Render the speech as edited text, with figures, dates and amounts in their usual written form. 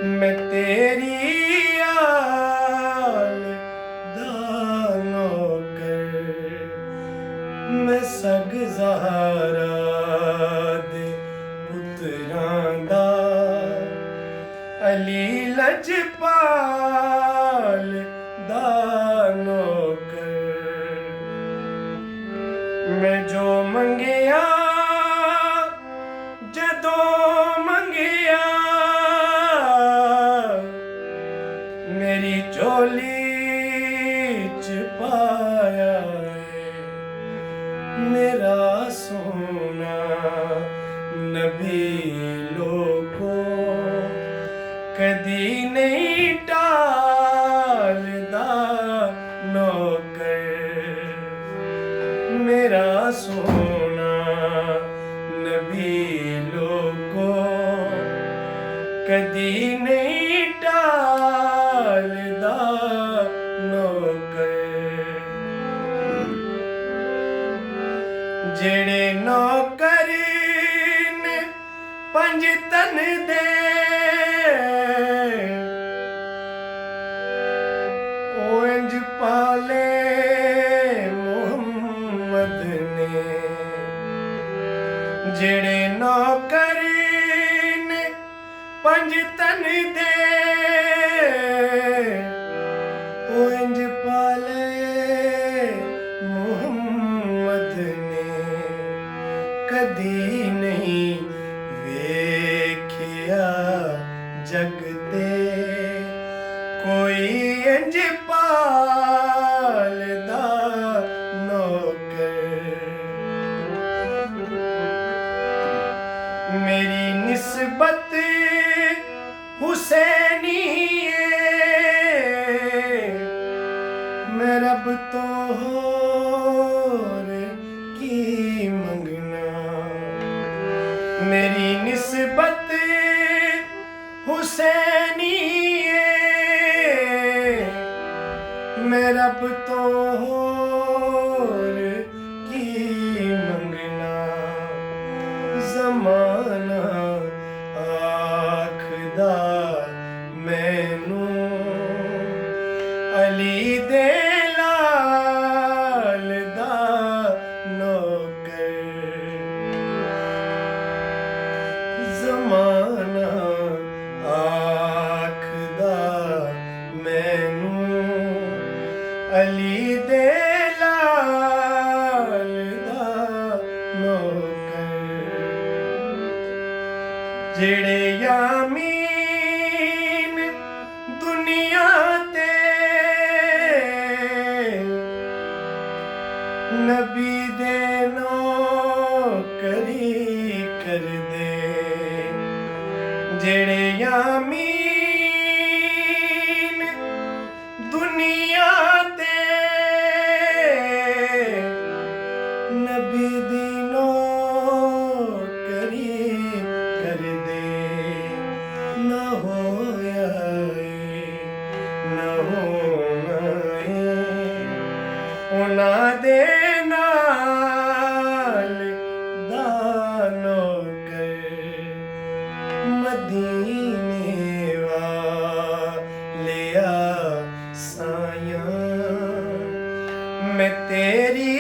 मैं तेरी आल दा नौकर, मैं सग ज़हरा दे पुत्रां दा अली लजपाल दा नौकर। मैं जो मंगिया जदों मंगिया मेरी झोली च पाया है। मेरा सोना नबी लोगों कदी नहीं टालदा नौकर। मेरा सोना नबी लोगों कदी नहीं टालदा नौकर। जेड़े नौकर ने पंज तन दे इंज पाले मोहम्मद ने। जेड़े नौकर ने पंज तन दे इंज पाले मोहम्मद ने। कदी नहीं वेख्या जगते कोई इंज पालदा नौकर। मेरी निस्बत हुसैनी मैं रब तो होर की मंगना। मेरी निस्बत हुसैनी मैं रब तो होर की मंगना। ज़माना आखदा मैनू अली दे लाल दा नौकर। ज़माना आखदा मैनू अली दे लाल दा नौकर। जेड़े यामीन दुनिया ते नबी दे नौकरी कर दे। जेड़े यामीन दुनिया ते नबी दी नौकरी कर दे। न होया न होना उन्हां दे नाल दा नौकर। मदीने वालिया साया मैं तेरी